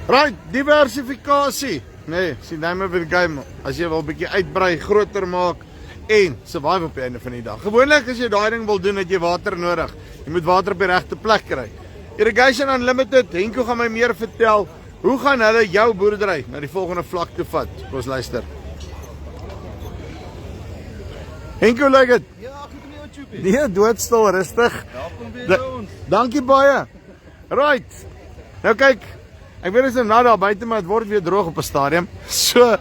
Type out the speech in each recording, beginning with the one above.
Right, diversifikasie. Nee, sien name of the game. As jy wil 'n bietjie uitbrei, groter maak en survive op die einde van die dag. Gewoonlik as jy daai ding wil doen, het jy water nodig. Jy moet water op die regte plek kry. Irrigation Unlimited, Henko gaan my meer vertel. Hoe gaan hulle jou boerdery na die volgende vlak toe vat? Ons luister. Henko, lyk dit? Ja, goed om jou tjoepie. Nee, doodstil, rustig. Welkom weer by ons. Dankie baie. Right. Nou kyk, ek weet dit is nou daar buite, maar dit word weer droog op 'n stadium. So,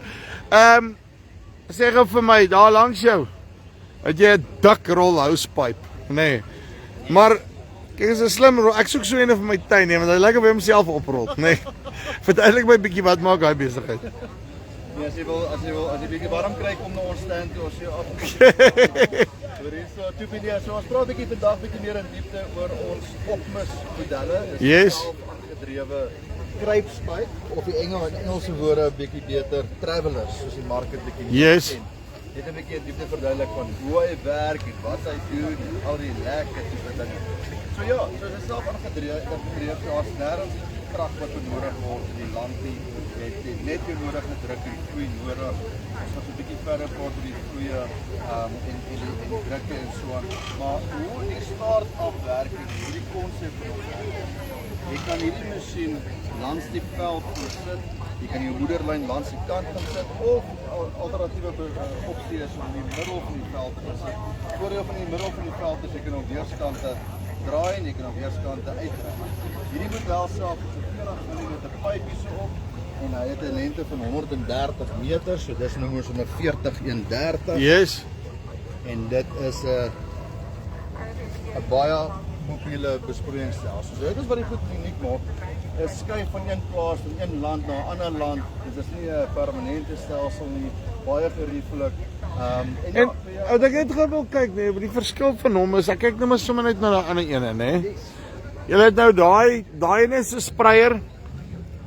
sê gou vir my, daar langs jou, het jy 'n dik rol housepipe, nee. Maar kyk, is 'n slim rol. Ek soek so eene vir my tuin, nee, want hy lyk of hy homself oprol, nee. Verduidelik my bietjie wat maak hy besigheid. Nee, as jy bietjie warm kry, kom na ons stand toe, as jy af. Oor hier so tjoepie, nee, so ons praat bietjie vandag bietjie meer in diepte oor ons opmis modelle. Dis Yes. self-aangedrewe kruipspuit, of die Engelse woorde 'n bietjie beter, travelers, soos die mark dit bietjie Yes. ken. Net 'n bietjie in diepte verduidelik van hoe hy werk en wat hy doen en al die lekker tipe dinge. So ja, so dis self-aangedrewe, daar's nêrens krag wat benodig word in die land nie. Jy het net jou nodige druk en groei nodig. Ons gaan so 'n bietjie verder praat oor die groei en die drukke en so aan. Maar hoe die start-up werk en hierdie konsep van ons werk. Jy kan hierdie masjien langs die veld sit. Jy kan jou moederlyn langs die kant gaan sit of alternatiewe opsie is om in die middel van die veld te sit. Voordeel van die middel van die veld is jy kan op weerskante draai en jy kan op weerskante uitdraai. Hierdie model self is 'n 40 mm pypies op en hy het 'n lengte van 130 meter, so dis noem ons 'n 40-130. Yes. En dit is 'n baie mobiele besproeiingsstelsel. So dit is wat die goed uniek maak. Dit skuif van een plaas van een land na 'n ander land. Dit is nie 'n permanente stelsel nie, baie gerieflik. En as ek net gou wil kyk, nee, die verskil van hom is, ek kyk nou maar sommer net na daai ander ene, nê. Julle het nou daai een is 'n spreier,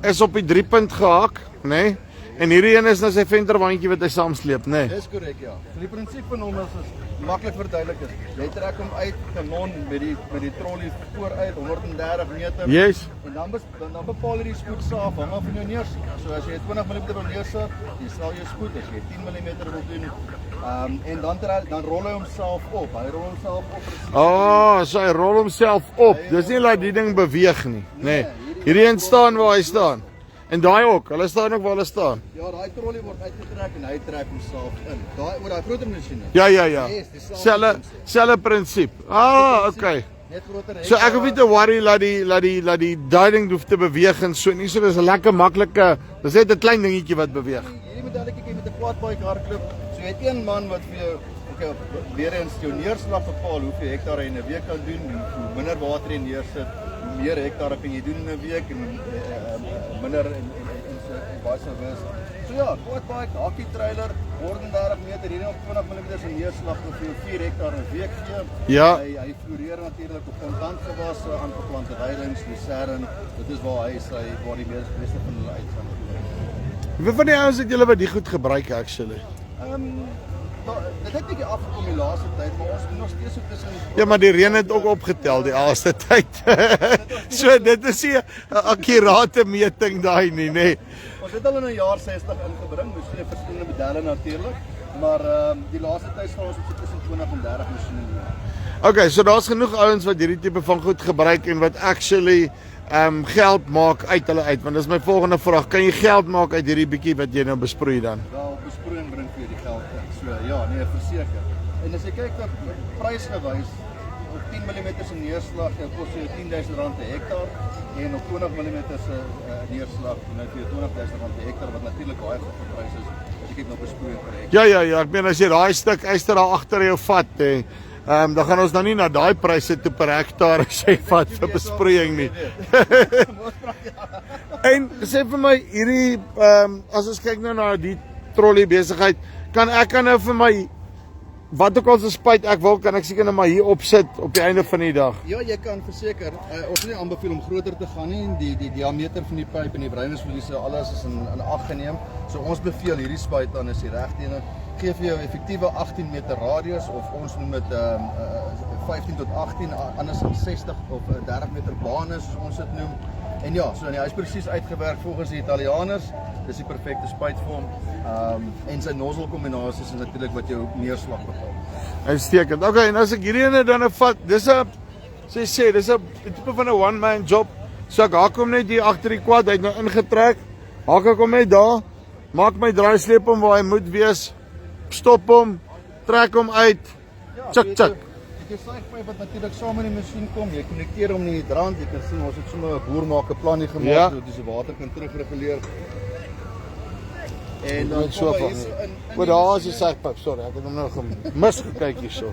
is op die 3-punt gehak, nê. En hierdie een is nou sy venterwandjie wat hy saamsleep, nê. Dis korrek, ja. So die prinsip van hom is maklik verduidelik is. Jy trek hom uit kanon met die trolley vooruit 130 meter. Yes. En dan bepaal jy die spoed self hang af van jou neersit. So as jy 20 mm wil neersit, jy stel jou spoed as jy 10 mm wil doen. En dan rol hy homself op. Hy rol homself op presies. So hy rol homself op. Dis nie laat die ding beweeg nie, nê. Hierdie een staan waar hy staan. En daai ook, hulle staan ook waar hulle staan. Ja, daai trolley word uitgetrek en hy trek homself in. Daai groter masjiene. Ja. Yes, dieselfde Selfe prinsip. Okay. Net groter. So ek hoef nie te worry laat die ding hoef te beweeg en so nie. So dis 'n lekker maklike, dis net 'n klein dingetjie wat beweeg. Hierdie modelletjie kyk met 'n quadbike hardloop. So jy het een man wat vir jou weer eens jou neerslag bepaal hoeveel hektare jy in 'n week kan doen, hoe minder water jy neersit, hoe meer hektare kan jy doen in 'n week en minder en baie se wys. So ja, quadbike, hakkie trailer, 130 meter, hierdie op 20 mm se neerslag wat vir jou 4 hektare 'n week gee. Ja. Hy floreer natuurlik op kontantgewasse, aangeplante weidings, lucerne. Dit is waar die meeste van hulle uitgaan. Wie van die ouens het julle wat die goed gebruik actually? Dit het bietjie afgekom die laaste tyd, maar ons doen nog steeds so tussen. Ja, maar die reën het ook opgetel die laaste tyd. So dit is nie 'n akkurate meting daai nie, nê. Ons het al in 'n jaar 60 ingebring, dus twee verskillende modelle natuurlik, maar die laaste tyd staan ons op tussen 20 en 30 masjiene. Okay, so daar's genoeg ouens wat hierdie tipe van goed gebruik en wat actually geld maak uit hulle uit, want dis my volgende vraag. Kan jy geld maak uit hierdie bietjie wat jy nou besproei dan? Wel, besproeiing bring vir jou die geld in. So ja, nee, verseker. En as jy kyk na prysgewys, op 10 mm se neerslag kos jou R10,000 per hektaar en op 20 mm se neerslag nou vir jou R20,000 per hektaar, wat natuurlik baie goed geprys is as jy kyk na besproeiing per hektaar. Ja, ek meen as jy daai stuk yster daar agter jou vat, dan gaan ons nou nie na daai pryse toe per hektaar as jy vat vir besproeiing nie. En sê vir my hierdie as ons kyk nou na die trolley besigheid, kan nou vir my wat ook al se spuit ek wil, kan ek seker net maar hier opsit op die einde van die dag. Ja, jy kan verseker. Ons wil nie aanbeveel om groter te gaan nie. Die diameter van die pyp en die wrywingsverliese, alles is in ag geneem. So ons beveel hierdie spuit aan is die regte een. Gee vir jou effektiewe 18 meter radius of ons noem dit 15 tot 18, anders dan 60 of 30 meter bane soos ons dit noem. En ja, so nee, hy is presies uitgewerk volgens die Italianers. Dis die perfekte spuit vir hom. En sy nozzle kombinasies is natuurlik wat jou neerslag bepaal. Uitstekend. Okay, en as ek hierdie ene dan vat, dis 'n dis 'n tipe van 'n one man job. So ek haak hom net hier agter die quad, hy het nou ingetrek. Haak ek hom net daar, maak my draaisleep hom waar hy moet wees. Stop hom, trek hom uit. Tjak. Jy suigpyp wat natuurlik saam in die masjien kom. Jy konnekteer hom in die hydrant. Jy kan sien ons het sommer 'n boer maak 'n plan hier gemaak sodat die water kan terugreguleer. En dan so van. Maar daar is die suigpyp, sorry, ek het hom nou gemis gekyk hierso.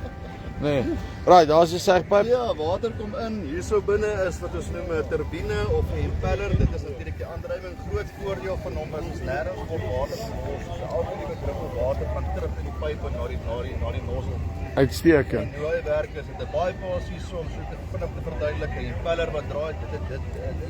Nee. Right, daar is die suigpyp. Ja, water kom in. Hierso binne is wat ons noem 'n turbine of 'n impeller. Dit is natuurlik die aandrywing. Groot voordeel van hom is nêrens word water gepomp. So al die druppel water gaan terug in die pyp en na die nozzle. Uitstekend. En hoe hy werk is dit 'n bypass hierso om so te vinnig te verduidelik. 'n Impeller wat draai,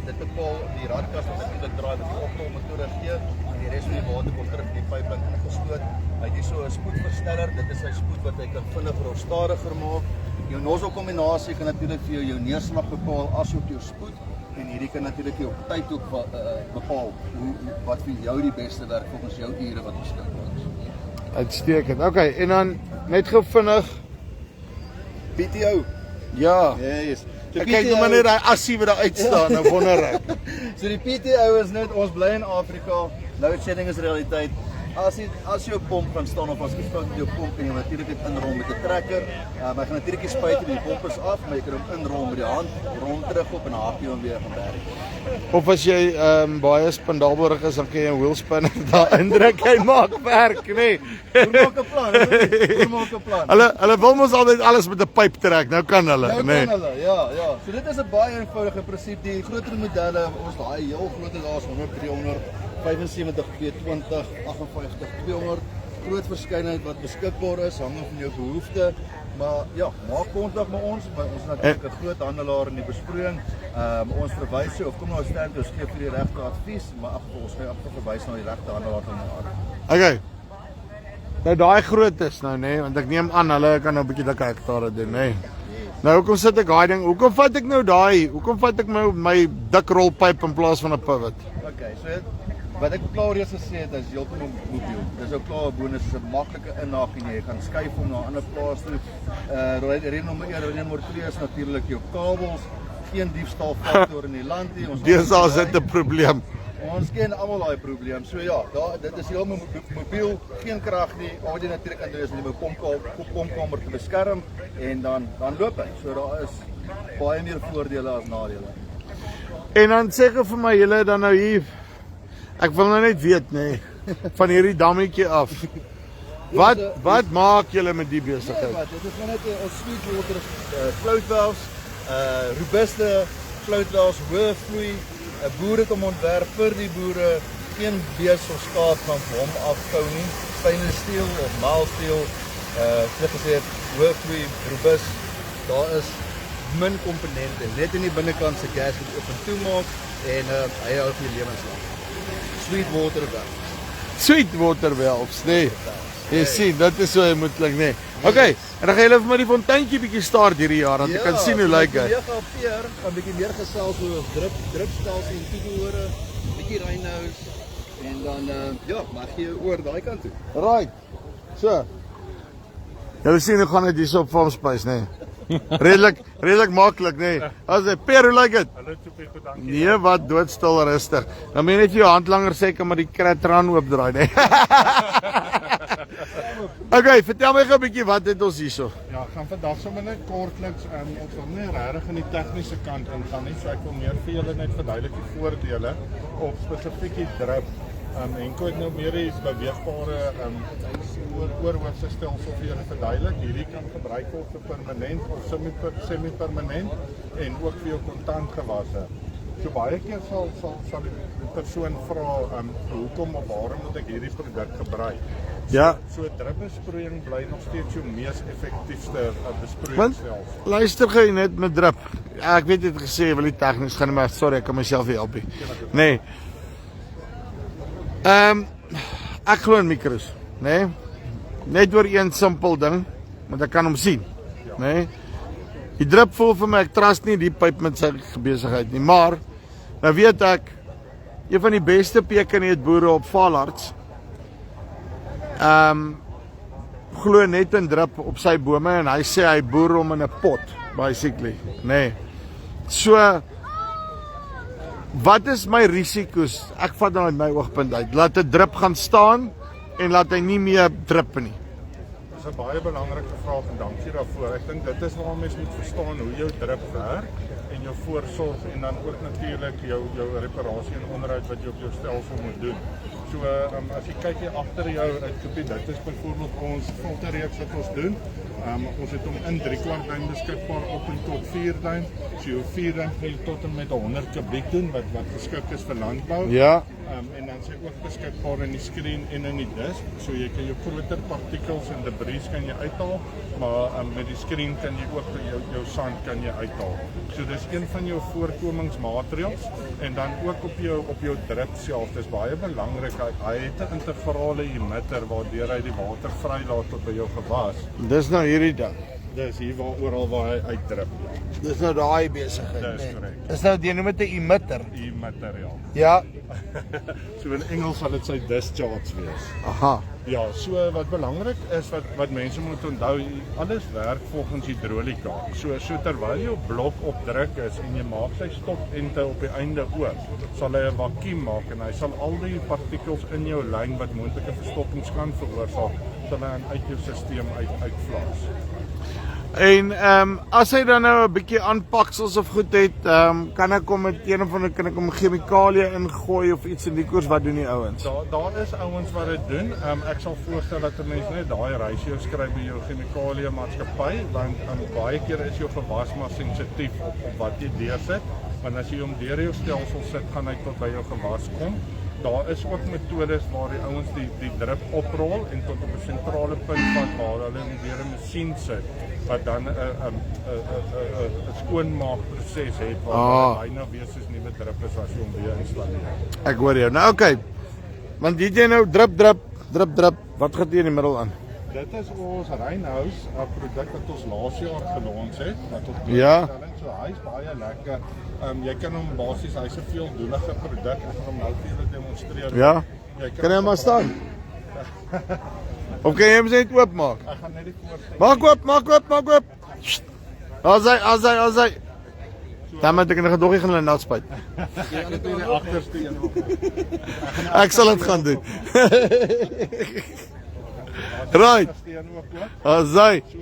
dit bepaal die radkas wat natuurlik draai met die optolmotore gee en die res van die water word terug in die pyp ingestoot. Hy het hierso 'n spoedversteller. Dit is sy spoed wat hy kan vinniger of stadiger maak. Jou nozzle kombinasie kan natuurlik vir jou neerslag bepaal asook jou spoed en hierdie kan natuurlik jou tyd ook bepaal wat vir jou die beste werk volgens jou ure wat beskikbaar is. Uitstekend. Okay, en dan net gou vinnig PTO. Ja. Yes. Ek kyk nou maar net daai assie wat daar uitstaan, nou wonder ek. So die PTO is net ons bly in Afrika. Load shedding is realiteit. As jou pomp kan staan of as jy fout met jou pomp en jy natuurlik dit inrol met 'n trekker, maar jy gaan natuurlik die spuit die pomp is af, maar jy kan hom inrol met die hand, rond terug op en haak jy hom weer van werk. Of as jy baie spandabelrig is, dan kan jy 'n wheel spinner daar indruk, hy maak werk, nê. Hoe maak 'n plan? Hoe maak 'n plan? Hulle wil mos altyd alles met 'n pyp trek. Nou kan hulle, Nou nê. kan hulle, ja. So dit is 'n baie eenvoudige prinsip. Die groter modelle, ons daai heel groter daar's 100, 300, 75, 220, 58, 200. Groot verskeidenheid wat beskikbaar is, hang af van jou behoefte. Maar ja, maak kontak met ons. Ons is natuurlik 'n groot handelaar in die besproeiing. Ons verwys jou of kom na ons stand, ons gee vir die regte advies, maar ons gee verwys na die regte handelaar van die Okay. Nou daai groot is nou, nê, want ek neem aan hulle kan nou 'n bietjie dikker hektare doen, nê. Nou hoekom sit ek daai ding? Hoekom vat ek nou daai? Hoekom vat ek my dik rolpyp in plaas van 'n pivot? Okay, so wat ek klaar reeds gesê het, is heeltemal mobiel. Dis ook klaar 'n bonus, is 'n maklike inhaak en jy gaan skuif hom na 'n ander plaas toe. Reden nommer 1, reden nommer 2 is natuurlik jou kabels. Geen diefstalfaktor in die land nie. Dis al sit 'n probleem. Ons ken almal daai probleem. So ja, dit is heeltemal mobiel, geen krag nie. Al wat jy natuurlik kan doen is om jou pompkamer te beskerm en dan loop hy. So daar is baie meer voordele as nadele. En dan sê gou vir my, julle dan nou hier. Ek wil nou net weet, nê, van hierdie dammetjie af. Wat maak julle met die besigheid? Dit is net ons Sweetwater float valves, robuuste float valves, hoë vloei. Boere het hom ontwerp vir die boere, geen bees of skaap van hom afhou nie. Stainless steel of mild steel, soos gesê, hoë vloei, robust. Daar is min komponente, net in die binnekant se gas wat oop en toe maak en hy hou vir lewenslang. Sweetwater valves. Sweetwater valves, nê. Jy sien, dit is so hy moet klink, nê. Okay, en dan gaan julle vir my die fonteintjie bietjie start hierdie jaar, want ek kan sien hoe lyk hy. Ja, gaan bietjie meer gesels oor drupstelsel en toebehore, bietjie reinhous en dan ja, mag jy oor daai kant toe. Right. So. Julle sien hoe gaan dit hier op Farm Space, nê. Redelik maklik, nê. As hy per hoe lyk dit? Hallo Toepie, goed dankie. Nee, wat doodstil rustig. Dan moet jy net jou hand langer sê kan maar die kratran oopdraai, nê. Okay, vertel my gou 'n bietjie wat het ons hierso. Ja, ek gaan vandag sommer net kortliks ons wil nie regtig in die tegniese kant ingaan nie, so ek wil meer vir julle net verduidelik die voordele op spesifiek die drip. Enko het nou meer die beweegbare oorhoofse stelsel vir julle verduidelik. Hierdie kan gebruik word vir permanent of semi-permanent en ook vir jou kontant gewasse. So baie keer sal die persoon vra hoekom of waarom moet ek hierdie produk gebruik? Ja. So drupbesproeiing bly nog steeds jou mees effektiefste Want besproeiingsstelsel. luister gou net met drip. Ja, ek weet jy het gesê jy wil nie tegnies gaan nie, maar sorry, ek kan myself nie help nie. Nee. Ek glo in mikros, nê? Net oor een simpel ding, want ek kan hom sien, nê? Die drip voel vir my, ek trust nie die pyp met sy besigheid nie, maar Nou weet ek, een van die beste pekanneutboere op Valarts, glo net in drip op sy bome en hy sê hy boer hom in 'n pot, basically, nee. So, wat is my risiko's? Ek vat nou uit my oogpunt uit. Laat 'n drip gaan staan en laat hy nie meer drip nie. Dis 'n baie belangrike vraag en dankie daarvoor. Ek dink dit is waar mense moet verstaan hoe jou drip werk en jou voorsorg en dan ook natuurlik jou reparasie en onderhoud wat jy op jou stelsel moet doen. So as jy kyk hier agter jou uitgebied, dit is byvoorbeeld ons filterreeks wat ons doen. Ons het hom in 3/4 duim beskikbaar op en tot 4 duim. So jou 4 duim kan jy tot en met 100 kubiek doen wat geskik is vir landbou. Ja. En dan sê ook beskikbaar in die skreen en in die disk. So jy kan jou groter partikels en debris kan jy uithaal, maar met die skreen kan jy ook jou sand kan jy uithaal. So dis een van jou voorkomingsmaatreëls en dan ook op jou drip self. Dis baie belangrik. Hy het 'n integrale emitter waardeur hy die water vrylaat tot by jou gewas. Dis nou hierdie ding. Dis hier oral waar hy uitdrip. Dis nou daai besigheid. Dis korrek. Dis nou jy noem dit 'n emitter. Emitter, ja. Ja. So in Engels sal dit sy discharge wees. Aha. Ja, so wat belangrik is wat mense moet onthou, alles werk volgens hidrolika. So terwyl jou blok op druk is en jy maak sy stopente op die einde oop, sal hy 'n vakuum maak en hy sal al die partikels in jou lyn wat moontlike verstoppings kan veroorsaak, sal hy uit jou stelsel uitvlaas. En as hy dan nou 'n bietjie aanpaksels of goed het, kan ek hom met een of ander kan ek hom chemikalie ingooi of iets in die koers, wat doen die ouens? Daar is ouens wat dit doen. Ek sal voorstel dat 'n mens net daai ratio skryf by jou chemikalie maatskappy, want baie keer is jou gewas maar sensitief op wat jy deursit, want as jy hom deur jou stelsel sit, gaan hy tot by jou gewas kom. Daar is ook metodes waar die ouens die drip oprol en tot op 'n sentrale punt van waar hulle deur 'n masjien sit wat dan 'n skoonmaakproses het waar hy byna weer soos nuwe drip is as jy hom weer installeer. Ek hoor jou. Nou oké. Want jy nou drip, wat gaan jy in die middel aan? Dit is ons Reinhouse, 'n produk wat ons laas jaar gelons het, wat tot Ja. So hy's baie lekker. Jy kan hom basies, hy's 'n veeldoelige produk. Ek gaan hom nou vir julle demonstreer. Ja. Kan hy maar staan? Of kan jy hom net oopmaak? Ek gaan net die voorste. Maak oop. As hy. Dan moet ek nog 'n doggie gaan hulle nat spuit. Ek het die agterste een op. Ek sal dit gaan doen. Right. As hy. So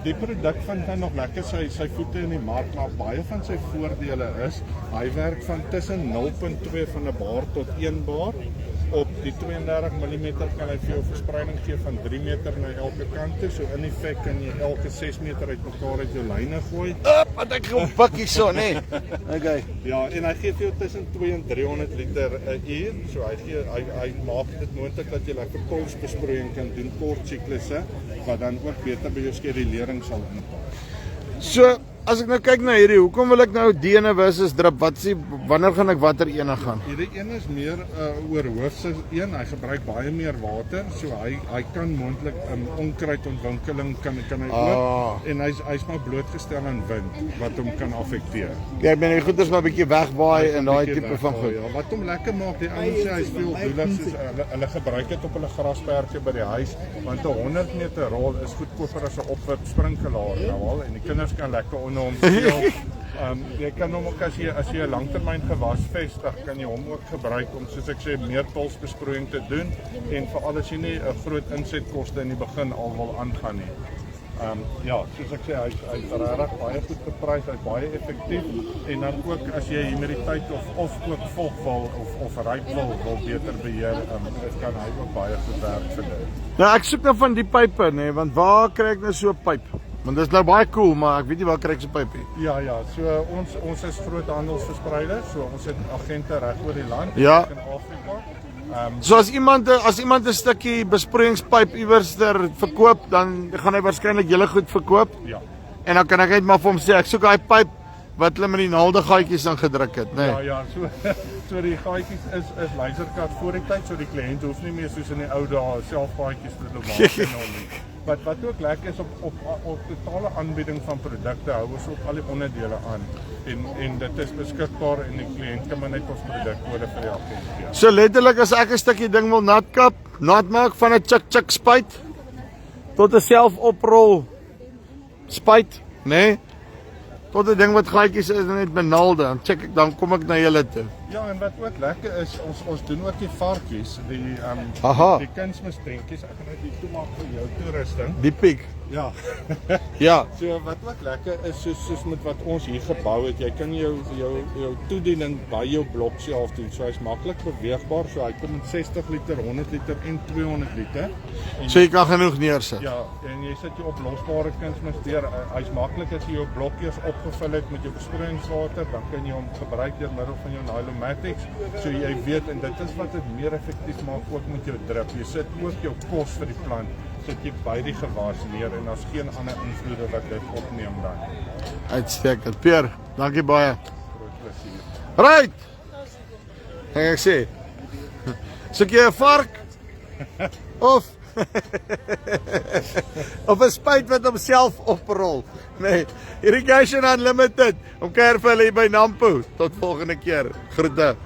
die produk vind hy nog lekker sy voete in die mark, maar baie van sy voordele is hy werk van tussen 0.2 van 'n bar tot 1 bar. Op die 32 mm kan hy vir jou verspreiding gee van 3 meter na elke kant toe. So in effek kan jy elke 6 meter uit mekaar uit jou lyne gooi. Wat ek gaan bikkie so, nê. Okay. Ja, en hy gee vir jou tussen 2 en 300 liter 'n uur. So hy maak dit moontlik dat jy lekker polsbesproeiing kan doen, kort siklusse, wat dan ook beter by jou skedulering sal inpas. So, as ek nou kyk na hierdie, hoekom wil ek nou DN versus drip? Wanneer gaan ek watter ene gaan? Hierdie een is meer oor hoofse een. Hy gebruik baie meer water, so hy kan moontlik onkruidontwikkeling kan hy ook. En hy's maar blootgestel aan wind wat hom kan affekteer. Ja, ek ben die goeders maar 'n bietjie wegwaai en daai tipe van goed. Ja, wat hom lekker maak, die ouens sê hy's veeldoelig, soos hulle gebruik dit op hulle grasperke by die huis, want 'n 100 meter rol is goedkoper as 'n opwip sprinkelaar nou al, en die kinders kan lekker onder hom speel. Jy kan hom ook as jy 'n langtermyn gewas vestig, kan jy hom ook gebruik om, soos ek sê, meer polsbesproeiing te doen, en veral as jy nie 'n groot insetkoste in die begin al wil aangaan nie. Ja, soos ek sê, hy's regtig baie goed geprys, hy's baie effektief, en dan ook as jy humiditeit of ook vog wil of ryp wil beter beheer, kan hy ook baie goed werk vir dit. Nou ek soek nou van die pype, nê, want waar kry ek nou so 'n pyp? Want dit is nou baie cool, maar ek weet nie waar kry ek so 'n pyp nie. Ja, so ons is groot handelsverspreiders, so ons het agente reg oor die land, Ja. in Afrika. So as iemand 'n stukkie besproeiingspyp iewerster verkoop, dan gaan hy waarskynlik julle goed verkoop. Ja. En dan kan ek net maar vir hom sê ek soek daai pyp wat hulle met die naaldegaatjies dan gedruk het, nê. Ja, so die gaatjies is lasercut voor die tyd, so die kliënt hoef nie meer soos in die ou dae self gaatjies te maak nie. Wat ook lekker is op totale aanbieding van produkte hou ons op al die onderdele aan en dit is beskikbaar en die kliënt kan maar net ons produkkode vir die agent gee. So letterlik as ek 'n stukkie ding wil nat maak van 'n chik spuit tot 'n selfoprol spuit, nê? Tot 'n ding wat gaatjies is net benaalde, dan kom ek na julle toe. Ja, en wat ook lekker is, ons doen ook die varkies, die kunsmisprentjies. Ek gaan net die toemaak vir jou toerusting. Die piek. Ja. Ja. So wat ook lekker is, soos met wat ons hier gebou het, jy kan jou toediening by jou blok self doen. So hy's maklik beweegbaar, so hy kom met 60 liter, 100 liter en 200 liter. So jy kan genoeg neersit. Ja, en jy sit jou oplosbare kunsmis deur. Hy's maklik as jy jou blokkies opgevul het met jou besproeiingswater, dan kan jy hom gebruik deur middel van jou Nylomatics. So jy weet, en dit is wat dit meer effektief maak ook met jou drip. Jy sit ook jou kos vir die plant, sit jy by die gewas neer en daar's geen ander invloede wat dit opneem dan. Uitstekend. Peer, dankie baie. Groot plesier. Right. Ek sê. Soek jy 'n vark? Of 'n spuit wat homself oprol. Nee, Irrigation Unlimited. Om kuier vir hulle hier by Nampo. Tot volgende keer. Groete.